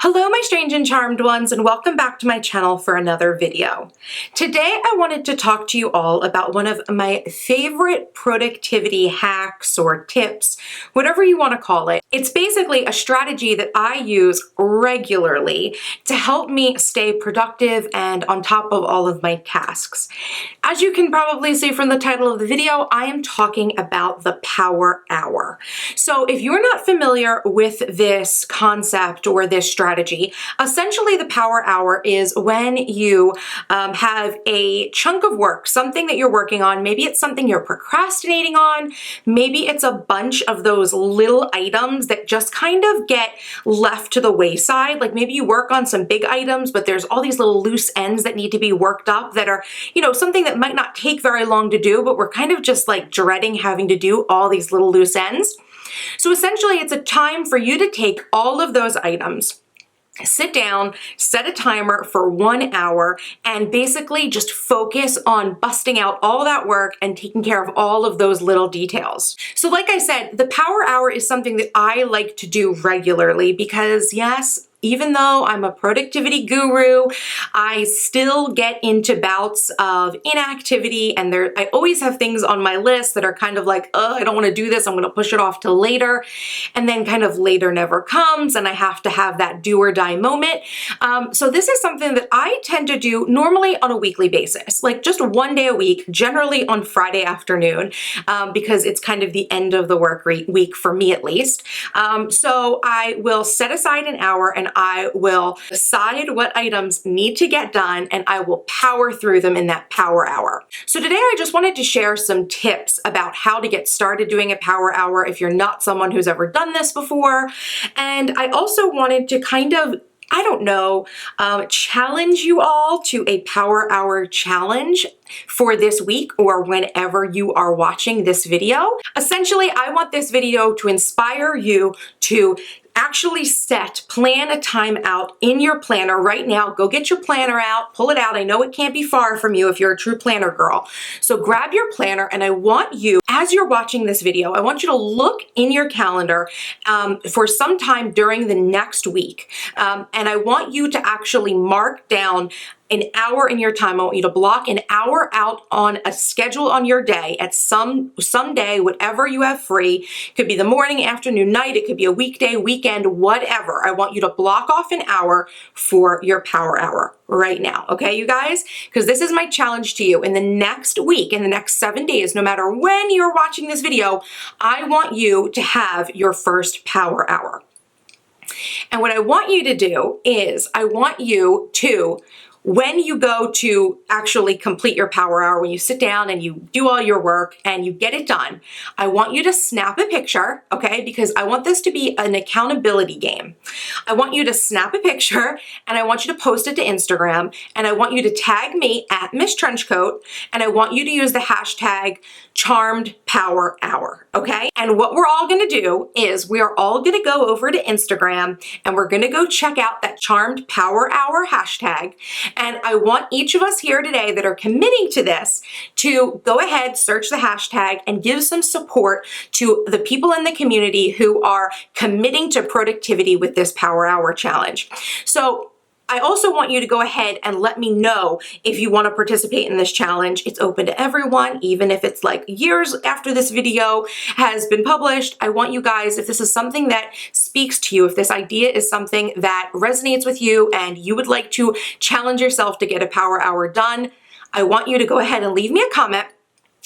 Hello my strange and charmed ones, and welcome back to my channel for another video. Today I wanted to talk to you all about one of my favorite productivity hacks or tips, whatever you want to call it. It's basically a strategy that I use regularly to help me stay productive and on top of all of my tasks. As you can probably see from the title of the video, I am talking about the Power Hour. So if you're not familiar with this concept or this strategy, essentially the Power Hour is when you have a chunk of work, something that you're working on. Maybe it's something you're procrastinating on. Maybe it's a bunch of those little items that just kind of get left to the wayside. Like maybe you work on some big items, but there's all these little loose ends that need to be worked up that are, something that might not take very long to do, but we're kind of just like dreading having to do all these little loose ends. So essentially it's a time for you to take all of those items, sit down, set a timer for 1 hour, and basically just focus on busting out all that work and taking care of all of those little details. So like I said, the Power Hour is something that I like to do regularly because yes, even though I'm a productivity guru, I still get into bouts of inactivity, and I always have things on my list that are kind of like, I don't want to do this, I'm going to push it off till later, and then kind of later never comes, and I have to have that do or die moment. So this is something that I tend to do normally on a weekly basis, like just 1 day a week, generally on Friday afternoon, because it's kind of the end of the work week for me at least. So I will set aside an hour and I will decide what items need to get done, and I will power through them in that Power Hour. So today I just wanted to share some tips about how to get started doing a Power Hour if you're not someone who's ever done this before. And I also wanted to kind of challenge you all to a Power Hour challenge for this week or whenever you are watching this video. Essentially, I want this video to inspire you to actually plan a time out in your planner right now. Go get your planner out, pull it out. I know it can't be far from you if you're a true planner girl. So grab your planner, and I want you, as you're watching this video, I want you to look in your calendar for some time during the next week. And I want you to actually mark down an hour in your time. I want you to block an hour out on a schedule on your day at some day, whatever you have free. It could be the morning, afternoon, night. It could be a weekday, weekend, whatever. I want you to block off an hour for your Power Hour right now. Okay, you guys? Because this is my challenge to you. In the next week, in the next 7 days, no matter when you're watching this video, I want you to have your first Power Hour. And what I want you to do is I want you to, when you go to actually complete your Power Hour, when you sit down and you do all your work and you get it done, I want you to snap a picture, okay? Because I want this to be an accountability game. I want you to snap a picture and I want you to post it to Instagram, and I want you to tag me at MissTrenchcoat, and I want you to use the hashtag #CharmedPowerHour, okay? And what we're all gonna do is we are all gonna go over to Instagram and we're gonna go check out that Charmed Power Hour hashtag. And I want each of us here today that are committing to this to go ahead, search the hashtag, and give some support to the people in the community who are committing to productivity with this Power Hour challenge. So I also want you to go ahead and let me know if you want to participate in this challenge. It's open to everyone, even if it's like years after this video has been published. I want you guys, if this is something that speaks to you, if this idea is something that resonates with you and you would like to challenge yourself to get a Power Hour done, I want you to go ahead and leave me a comment.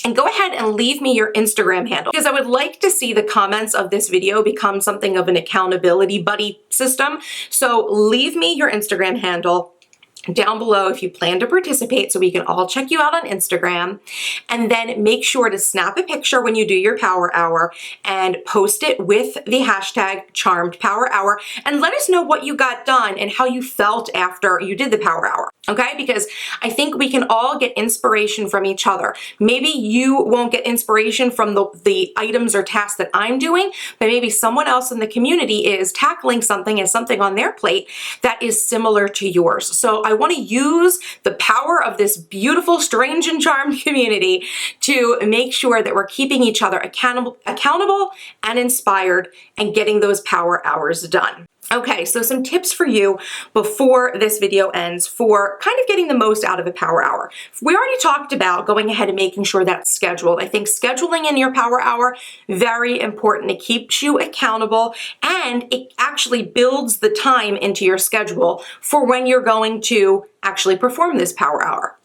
And go ahead and leave me your Instagram handle, because I would like to see the comments of this video become something of an accountability buddy system. So leave me your Instagram handle down below if you plan to participate so we can all check you out on Instagram. And then make sure to snap a picture when you do your Power Hour and post it with the hashtag #CharmedPowerHour, and let us know what you got done and how you felt after you did the Power Hour. Okay, because I think we can all get inspiration from each other. Maybe you won't get inspiration from the items or tasks that I'm doing, but maybe someone else in the community is tackling something as something on their plate that is similar to yours. So I want to use the power of this beautiful, strange and charmed community to make sure that we're keeping each other accountable and inspired and getting those Power Hours done. Okay, so some tips for you before this video ends for kind of getting the most out of a power hour. We already talked about going ahead and making sure that's scheduled. I think scheduling in your power hour, very important. It keeps you accountable and it actually builds the time into your schedule for when you're going to actually perform this power hour.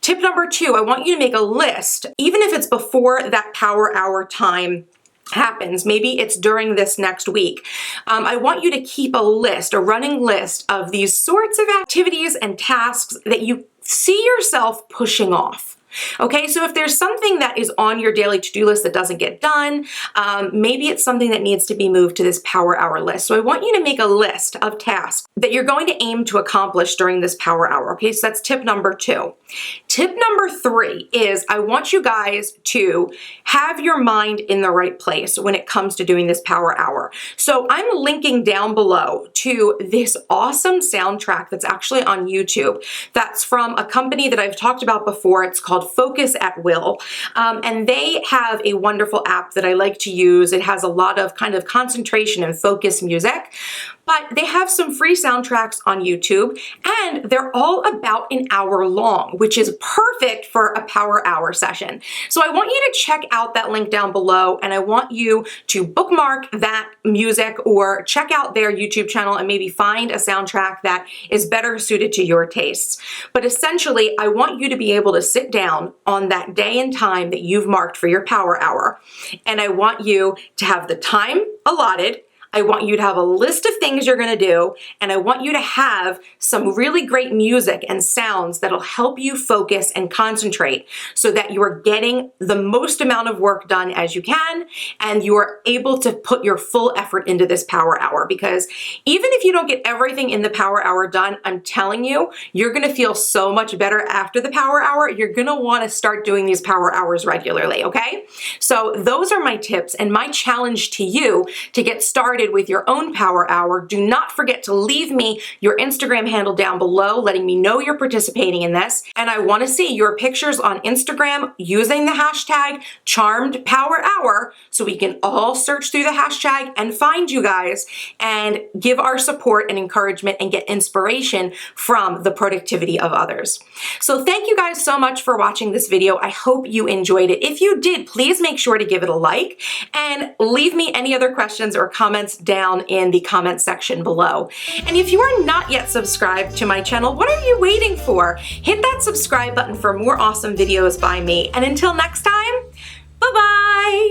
Tip number 2, I want you to make a list, even if it's before that power hour time happens, maybe it's during this next week. I want you to keep a list, a running list of these sorts of activities and tasks that you see yourself pushing off. Okay, so if there's something that is on your daily to-do list that doesn't get done, maybe it's something that needs to be moved to this power hour list. So I want you to make a list of tasks that you're going to aim to accomplish during this power hour. Okay, so that's tip number 2. Tip number 3 is I want you guys to have your mind in the right place when it comes to doing this power hour. So I'm linking down below to this awesome soundtrack that's actually on YouTube. That's from a company that I've talked about before. It's called Focus at Will. And they have a wonderful app that I like to use. It has a lot of kind of concentration and focus music. But they have some free soundtracks on YouTube, and they're all about an hour long, which is perfect for a power hour session. So I want you to check out that link down below, and I want you to bookmark that music or check out their YouTube channel and maybe find a soundtrack that is better suited to your tastes. But essentially, I want you to be able to sit down on that day and time that you've marked for your power hour, and I want you to have the time allotted. I want you to have a list of things you're gonna do, and I want you to have some really great music and sounds that'll help you focus and concentrate so that you are getting the most amount of work done as you can, and you are able to put your full effort into this power hour. Because even if you don't get everything in the power hour done, I'm telling you, you're gonna feel so much better after the power hour. You're gonna wanna start doing these power hours regularly, okay? So those are my tips and my challenge to you to get started with your own power hour. Do not forget to leave me your Instagram handle down below, letting me know you're participating in this. And I want to see your pictures on Instagram using the hashtag #CharmedPowerHour so we can all search through the hashtag and find you guys and give our support and encouragement and get inspiration from the productivity of others. So thank you guys so much for watching this video. I hope you enjoyed it. If you did, please make sure to give it a like and leave me any other questions or comments down in the comment section below. And if you are not yet subscribed to my channel, what are you waiting for? Hit that subscribe button for more awesome videos by me. And until next time, bye-bye!